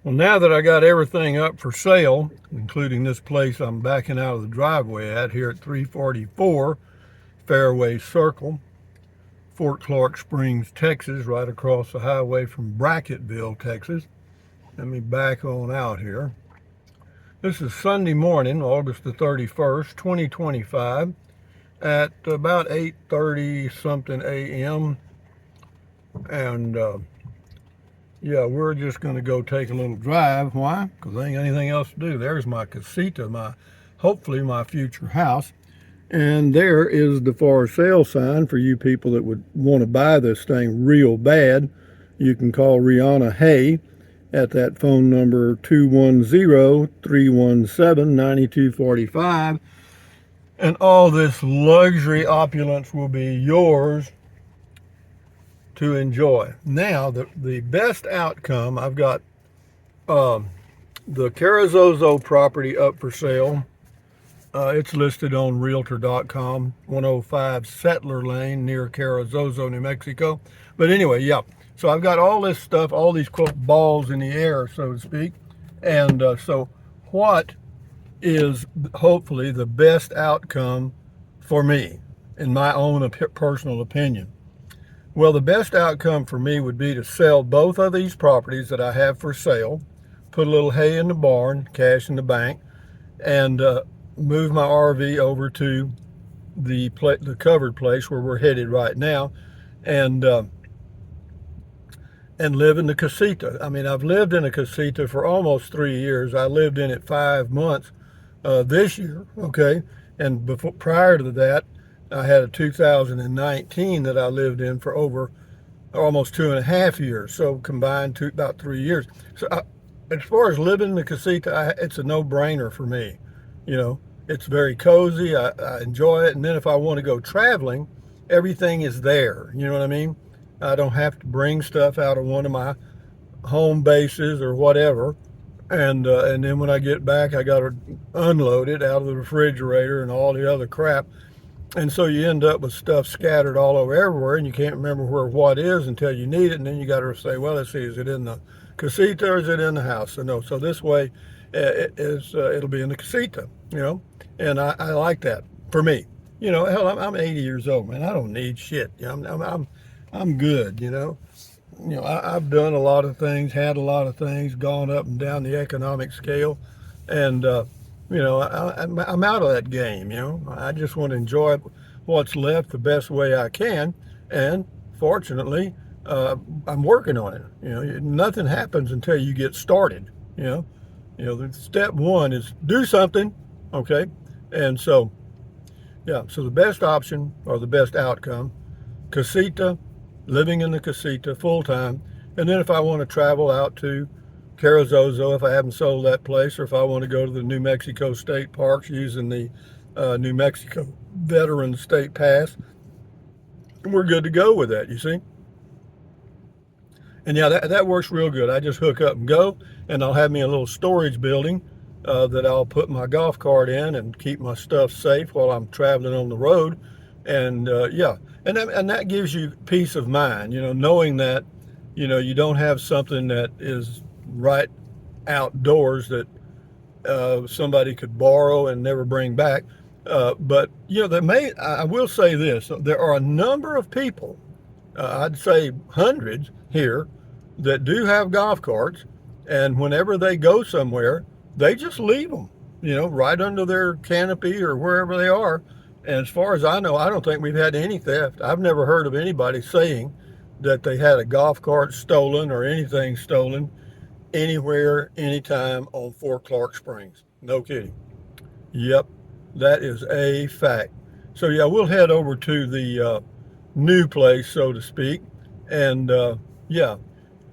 Well, now that I got everything up for sale, including this place I'm backing out of the driveway at here at 344 Fairway Circle, Fort Clark Springs, Texas, right across the highway from Bracketville, Texas. Let me back on out here. This is Sunday morning, August the 31st, 2025, at about 8:30 something a.m. And yeah, we're just going to go take a little drive. Why? Because there ain't anything else to do. There's my casita, hopefully my future house. And there is the for sale sign for you people that would want to buy this thing real bad. You can call Rihanna Hay at that phone number 210-317-9245. And all this luxury opulence will be yours to enjoy. Now, the best outcome, I've got the Carrizozo property up for sale. It's listed on Realtor.com, 105 Settler Lane near Carrizozo, New Mexico. But anyway, yeah. So I've got all this stuff, all these quote balls in the air, so to speak. And so, what is hopefully the best outcome for me, in my own personal opinion? Well, the best outcome for me would be to sell both of these properties that I have for sale, put a little hay in the barn, cash in the bank, and move my RV over to the covered place where we're headed right now, and live in the casita. I mean, I've lived in a casita for almost 3 years. I lived in it 5 months this year, okay? And prior to that, I had a 2019 that I lived in for over almost 2.5 years. So combined about 3 years. So as far as living in the casita, it's a no-brainer for me. You know, it's very cozy. I enjoy it. And then if I want to go traveling, everything is there. You know what I mean? I don't have to bring stuff out of one of my home bases or whatever. And then when I get back, I got to unload it out of the refrigerator and all the other crap. And so you end up with stuff scattered all over everywhere, and you can't remember where what is until you need it. And then you got to say, well, let's see, is it in the casita or is it in the house? So no, so this way it'll be in the casita, you know, and I like that for me. You know, hell, I'm 80 years old, man. I don't need shit. You know, I'm good. You know. I've done a lot of things, had a lot of things, gone up and down the economic scale, and I'm out of that game. You know, I just want to enjoy what's left the best way I can, and fortunately, I'm working on it. You know, nothing happens until you get started. The step one is do something, okay, and so yeah, so the best option or the best outcome, casita, living in the casita full time. And then if I want to travel out to Carrizozo, if I haven't sold that place, or if I want to go to the New Mexico State Parks using the New Mexico Veteran State Pass, we're good to go with that, you see. And yeah, that works real good. I just hook up and go, and I'll have me a little storage building that I'll put my golf cart in and keep my stuff safe while I'm traveling on the road. And yeah, and that gives you peace of mind, knowing that, you don't have something that is right outdoors that somebody could borrow and never bring back. But I will say this: there are a number of people, I'd say hundreds here, that do have golf carts, and whenever they go somewhere, they just leave them, right under their canopy or wherever they are. And as far as I know, I don't think we've had any theft. I've never heard of anybody saying that they had a golf cart stolen or anything stolen anywhere, anytime on Fort Clark Springs. No kidding. Yep, that is a fact. So yeah, we'll head over to the new place, so to speak. And yeah,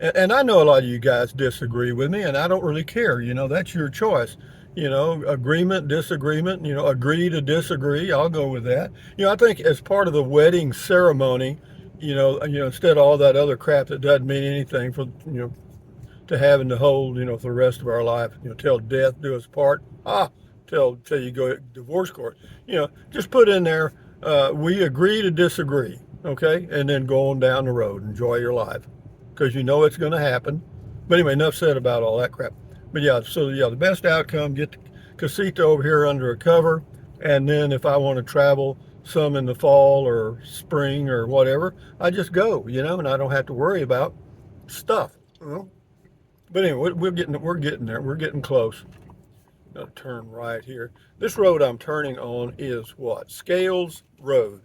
and I know a lot of you guys disagree with me, and I don't really care. That's your choice. Agreement, disagreement, agree to disagree. I'll go with that. I think as part of the wedding ceremony, instead of all that other crap that doesn't mean anything for, to have and to hold, for the rest of our life, till death do us part. Till you go to divorce court. Just put in there, we agree to disagree, okay? And then go on down the road, enjoy your life. Because it's going to happen. But anyway, enough said about all that crap. But yeah, so yeah, the best outcome, get the casita over here under a cover, and then if I want to travel some in the fall or spring or whatever, I just go, and I don't have to worry about stuff. But anyway, we're getting there. We're getting close. Got to turn right here. This road I'm turning on is what? Scales Road,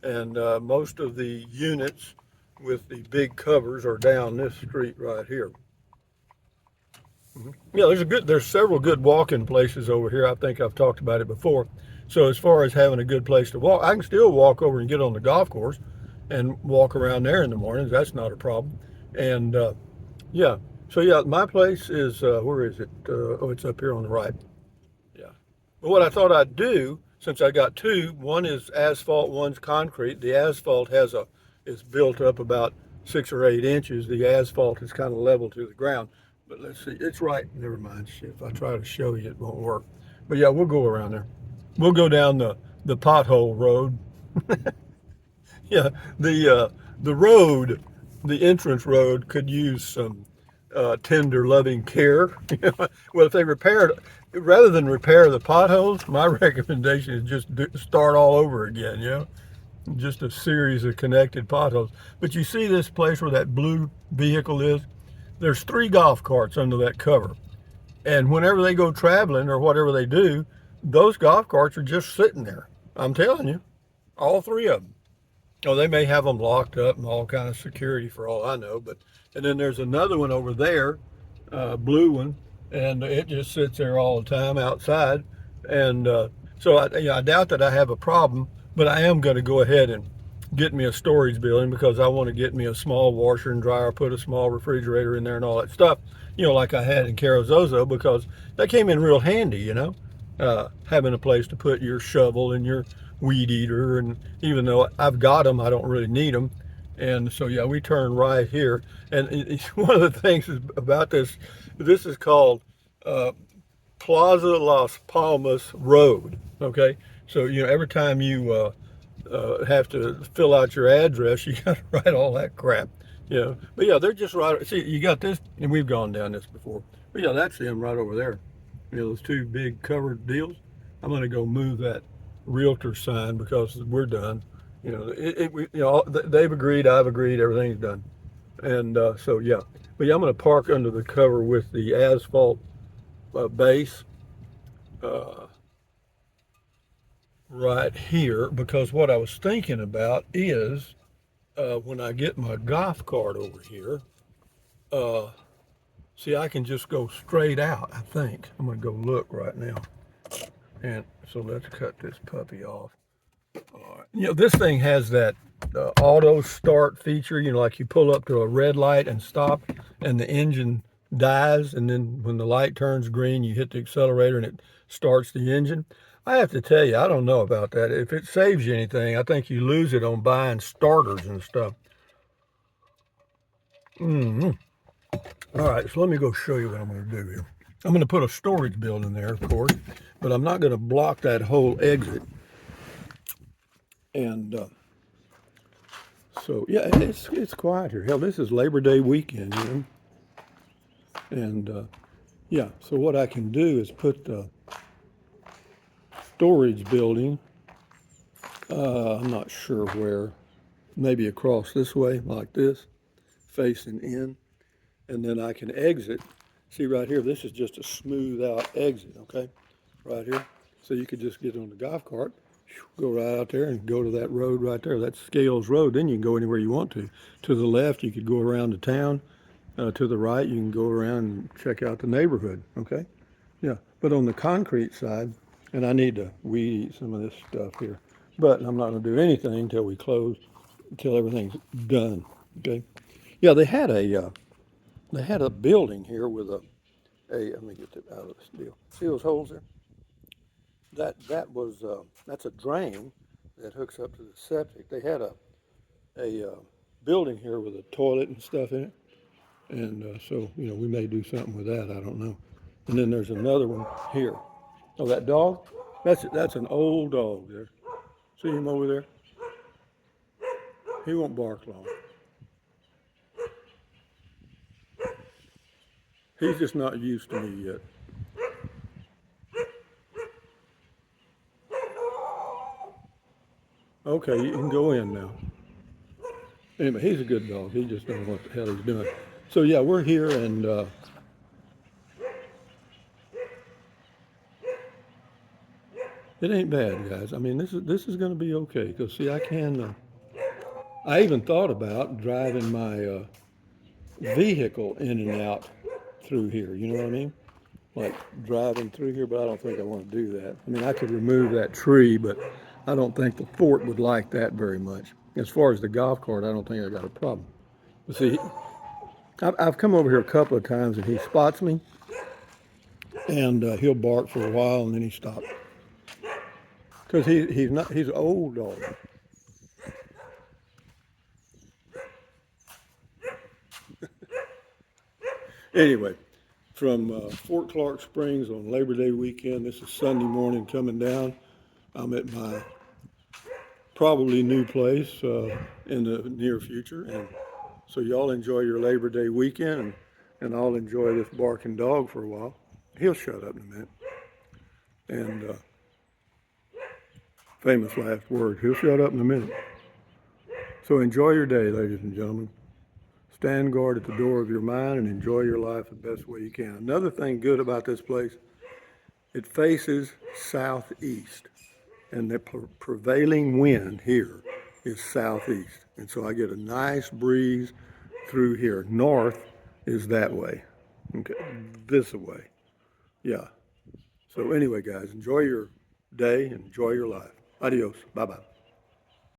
and most of the units with the big covers are down this street right here. Yeah, there's several good walking places over here. I think I've talked about it before. So as far as having a good place to walk, I can still walk over and get on the golf course and walk around there in the mornings. That's not a problem. And yeah, so yeah, my place is where is it? Oh, it's up here on the right. Yeah. But what I thought I'd do, since I got two, one is asphalt, one's concrete. The asphalt is built up about 6 or 8 inches. The asphalt is kind of level to the ground. But let's see, it's right. Never mind. Shit, if I try to show you, it won't work. But yeah, we'll go around there. We'll go down the pothole road. Yeah, the road, the entrance road could use some tender, loving care. Well, if they rather than repair the potholes, my recommendation is just start all over again. Just a series of connected potholes. But you see this place where that blue vehicle is? There's 3 golf carts under that cover. And whenever they go traveling or whatever they do, those golf carts are just sitting there. I'm telling you, all 3 of them. Oh, they may have them locked up and all kind of security for all I know. And then there's another one over there, blue one, and it just sits there all the time outside. And so I doubt that I have a problem, but I am going to go ahead and get me a storage building because I want to get me a small washer and dryer, put a small refrigerator in there and all that stuff, like I had in Carrizozo, because that came in real handy, having a place to put your shovel and your weed eater. And even though I've got them, I don't really need them. And so, yeah, we turn right here. And one of the things about this is called Plaza Las Palmas Road. Okay. So, every time you have to fill out your address, you got to write all that crap. But yeah, they're just right. See, you got this, and we've gone down this before. But yeah, that's them right over there. Those 2 big covered deals. I'm going to go move that realtor sign because we're done. They've agreed, I've agreed, everything's done. And so yeah, but yeah, I'm going to park under the cover with the asphalt base right here, because what I was thinking about is when I get my golf cart over here, see, I can just go straight out. I think I'm going to go look right now. And so let's cut this puppy off. All right. This thing has that auto start feature, like you pull up to a red light and stop and the engine dies. And then when the light turns green, you hit the accelerator and it starts the engine. I have to tell you, I don't know about that. If it saves you anything, I think you lose it on buying starters and stuff. Mm-hmm. All right, so let me go show you what I'm going to do here. I'm going to put a storage building there, of course, but I'm not going to block that whole exit. And so, yeah, it's quiet here. Hell, this is Labor Day weekend, And yeah, so what I can do is put the storage building, I'm not sure where, maybe across this way, like this, facing in. And then I can exit. See right here, this is just a smooth out exit, okay? Right here. So you could just get on the golf cart, go right out there and go to that road right there. That's Scales Road. Then you can go anywhere you want to. To the left, you could go around the town. To the right, you can go around and check out the neighborhood, okay? Yeah, but on the concrete side, and I need to weed eat some of this stuff here, but I'm not going to do anything until we close, until everything's done, okay? Yeah, they had a building here with let me get that out of this deal. See those holes there? That's a drain that hooks up to the septic. They had a building here with a toilet and stuff in it, and so we may do something with that. I don't know. And then there's another one here. Oh, that dog? That's an old dog there. See him over there? He won't bark long. He's just not used to me yet. Okay, you can go in now. Anyway, he's a good dog. He just don't know what the hell he's doing. So yeah, we're here, and it ain't bad, guys. I mean, this is going to be okay. Because see, I can. I even thought about driving my vehicle in and out through here. You know what I mean? Like driving through here, but I don't think I want to do that. I mean, I could remove that tree, but I don't think the fort would like that very much. As far as the golf cart, I don't think I got a problem. But see, I've come over here a couple of times and he spots me and he'll bark for a while and then he stops. Because he's an old dog. Anyway, from Fort Clark Springs on Labor Day weekend, this is Sunday morning coming down. I'm at my probably new place in the near future. And so y'all enjoy your Labor Day weekend, and I'll enjoy this barking dog for a while. He'll shut up in a minute. And famous last word, he'll shut up in a minute. So enjoy your day, ladies and gentlemen. Stand guard at the door of your mind and enjoy your life the best way you can. Another thing good about this place, it faces southeast. And the prevailing wind here is southeast. And so I get a nice breeze through here. North is that way. Okay, this way. Yeah. So anyway, guys, enjoy your day and enjoy your life. Adios. Bye-bye.